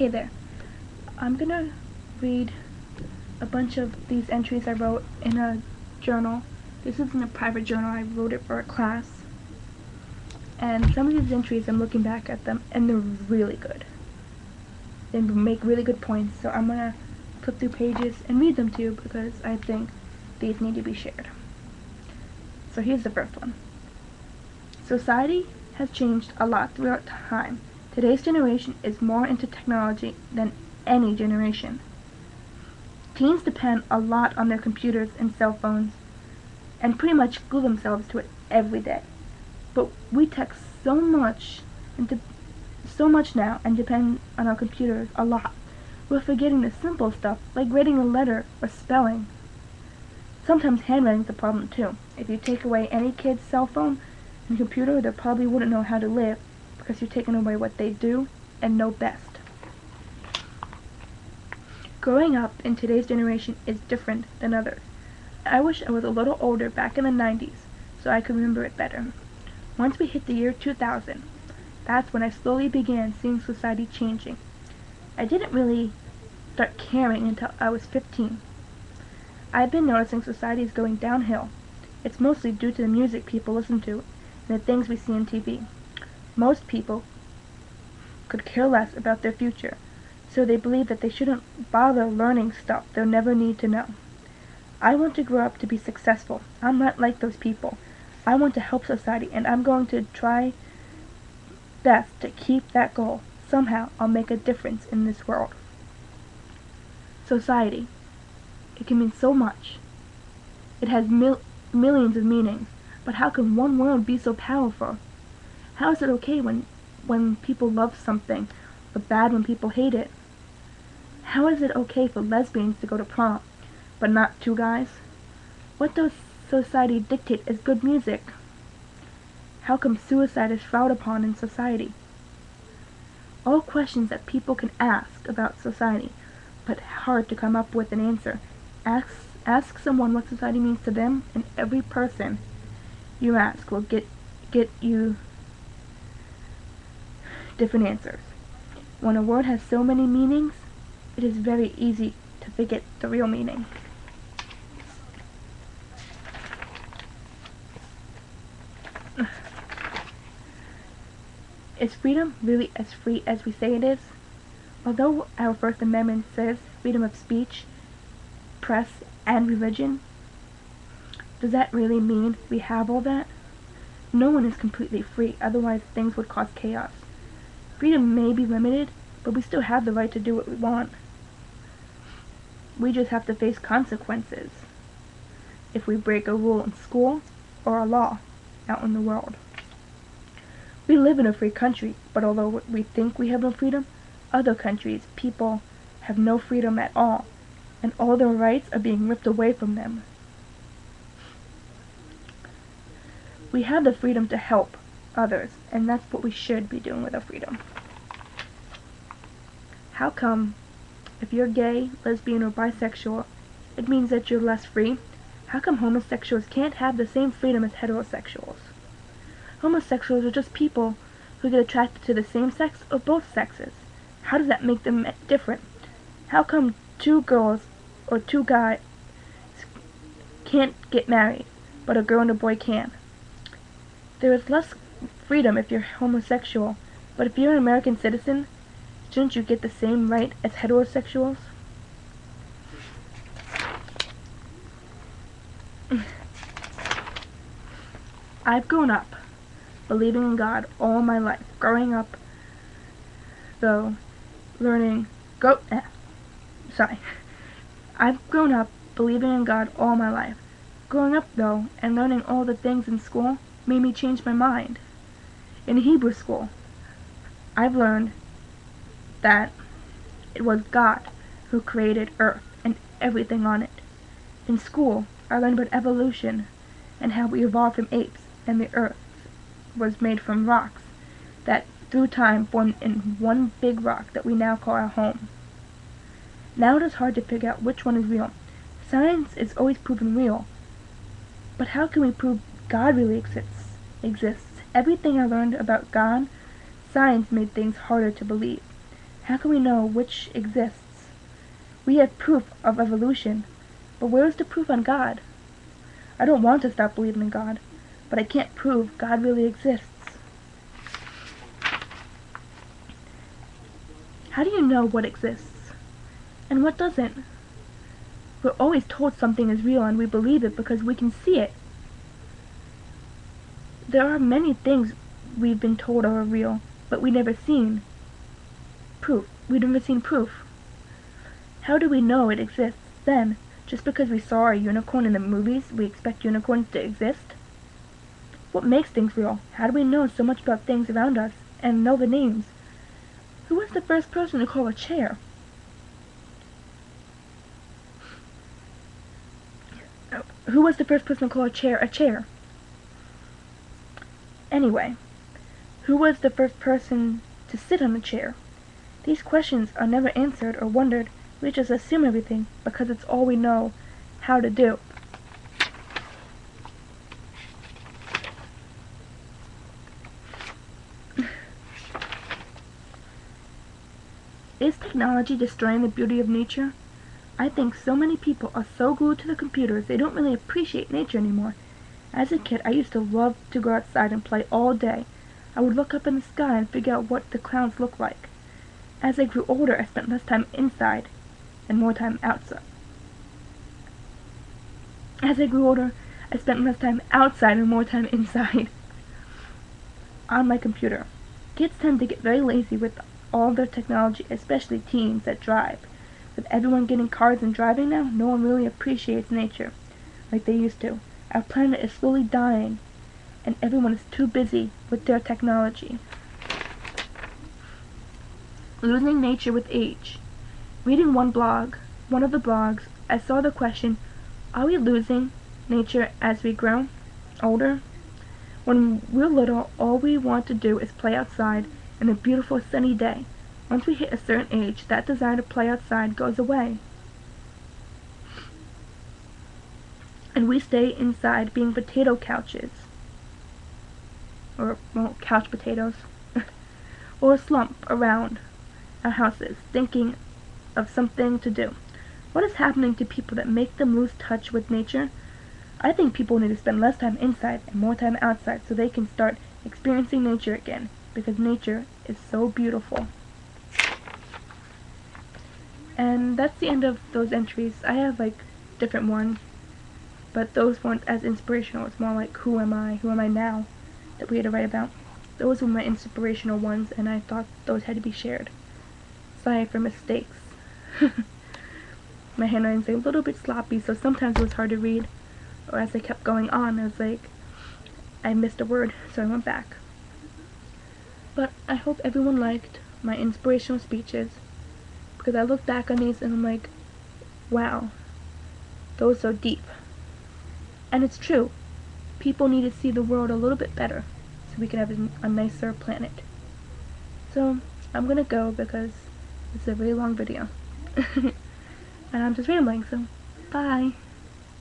Hey there. I'm gonna read a bunch of these entries I wrote in a journal. This isn't a private journal, I wrote it for a class. And some of these entries, I'm looking back at them, and they're really good. They make really good points, so I'm gonna flip through pages and read them to you because I think these need to be shared. So here's the first one. Society has changed a lot throughout time. Today's generation is more into technology than any generation. Teens depend a lot on their computers and cell phones and pretty much glue themselves to it every day. But we text so much now and depend on our computers a lot. We're forgetting the simple stuff like writing a letter or spelling. Sometimes handwriting's a problem too. If you take away any kid's cell phone and computer, they probably wouldn't know how to live because you're taking away what they do and know best. Growing up in today's generation is different than others. I wish I was a little older back in the 90s so I could remember it better. Once we hit the year 2000, that's when I slowly began seeing society changing. I didn't really start caring until I was 15. I've been noticing society is going downhill. It's mostly due to the music people listen to and the things we see on TV. Most people could care less about their future, so they believe that they shouldn't bother learning stuff they'll never need to know. I want to grow up to be successful. I'm not like those people. I want to help society, and I'm going to try best to keep that goal. Somehow, I'll make a difference in this world. Society. It can mean so much. It has millions of meanings, but how can one word be so powerful? How is it okay when people love something, but bad when people hate it? How is it okay for lesbians to go to prom, but not two guys? What does society dictate as good music? How come suicide is frowned upon in society? All questions that people can ask about society, but hard to come up with an answer. Ask someone what society means to them, and every person you ask will get you different answers. When a word has so many meanings, it is very easy to forget the real meaning. Is freedom really as free as we say it is? Although our First Amendment says freedom of speech, press, and religion, does that really mean we have all that? No one is completely free, otherwise things would cause chaos. Freedom may be limited, but we still have the right to do what we want. We just have to face consequences if we break a rule in school or a law out in the world. We live in a free country, but although we think we have no freedom, other countries, people have no freedom at all, and all their rights are being ripped away from them. We have the freedom to help others, and that's what we should be doing with our freedom. How come, if you're gay, lesbian, or bisexual, it means that you're less free? How come homosexuals can't have the same freedom as heterosexuals? Homosexuals are just people who get attracted to the same sex or both sexes. How does that make them different? How come two girls or two guys can't get married, but a girl and a boy can? There is less freedom if you're homosexual, but if you're an American citizen, shouldn't you get the same right as heterosexuals? I've grown up believing in God all my life. Growing up, though, I've grown up believing in God all my life. Growing up, though, and learning all the things in school made me change my mind. In Hebrew school, I've learned that it was God who created Earth and everything on it. In school, I learned about evolution and how we evolved from apes, and the Earth was made from rocks that through time formed in one big rock that we now call our home. Now it is hard to figure out which one is real. Science is always proven real, but how can we prove God really exists? Everything I learned about God, science made things harder to believe. How can we know which exists? We have proof of evolution, but where is the proof on God? I don't want to stop believing in God, but I can't prove God really exists. How do you know what exists and what doesn't? We're always told something is real and we believe it because we can see it. There are many things we've been told are real, but we've never seen proof. We've never seen proof. How do we know it exists then? Just because we saw a unicorn in the movies, we expect unicorns to exist? What makes things real? How do we know so much about things around us and know the names? Who was the first person to call a chair? Who was the first person to call a chair a chair? Anyway, who was the first person to sit on a chair? These questions are never answered or wondered. We just assume everything because it's all we know how to do. Is technology destroying the beauty of nature? I think so many people are so glued to the computers they don't really appreciate nature anymore. As a kid, I used to love to go outside and play all day. I would look up in the sky and figure out what the clouds looked like. As I grew older, I spent less time inside and more time outside. As I grew older, I spent less time outside and more time inside on my computer. Kids tend to get very lazy with all their technology, especially teens that drive. With everyone getting cars and driving now, no one really appreciates nature like they used to. Our planet is slowly dying, and everyone is too busy with their technology. Losing nature with age. Reading one of the blogs, I saw the question, are we losing nature as we grow older? When we're little, all we want to do is play outside in a beautiful sunny day. Once we hit a certain age, that desire to play outside goes away. And we stay inside being potato couches. Or, well, couch potatoes. Or slump around our houses, thinking of something to do. What is happening to people that make them lose touch with nature? I think people need to spend less time inside and more time outside so they can start experiencing nature again, because nature is so beautiful. And that's the end of those entries. I have different ones, but those weren't as inspirational. It's more like who am I now that we had to write about. Those were my inspirational ones, and I thought those had to be shared. Sorry for mistakes. My handwriting's a little bit sloppy, so sometimes it was hard to read, or as I kept going on, I was like, I missed a word, so I went back. But I hope everyone liked my inspirational speeches, because I look back on these and I'm like, wow, those are deep. And it's true. People need to see the world a little bit better so we can have a nicer planet. So I'm gonna go because it's a really long video. And I'm just rambling, so bye.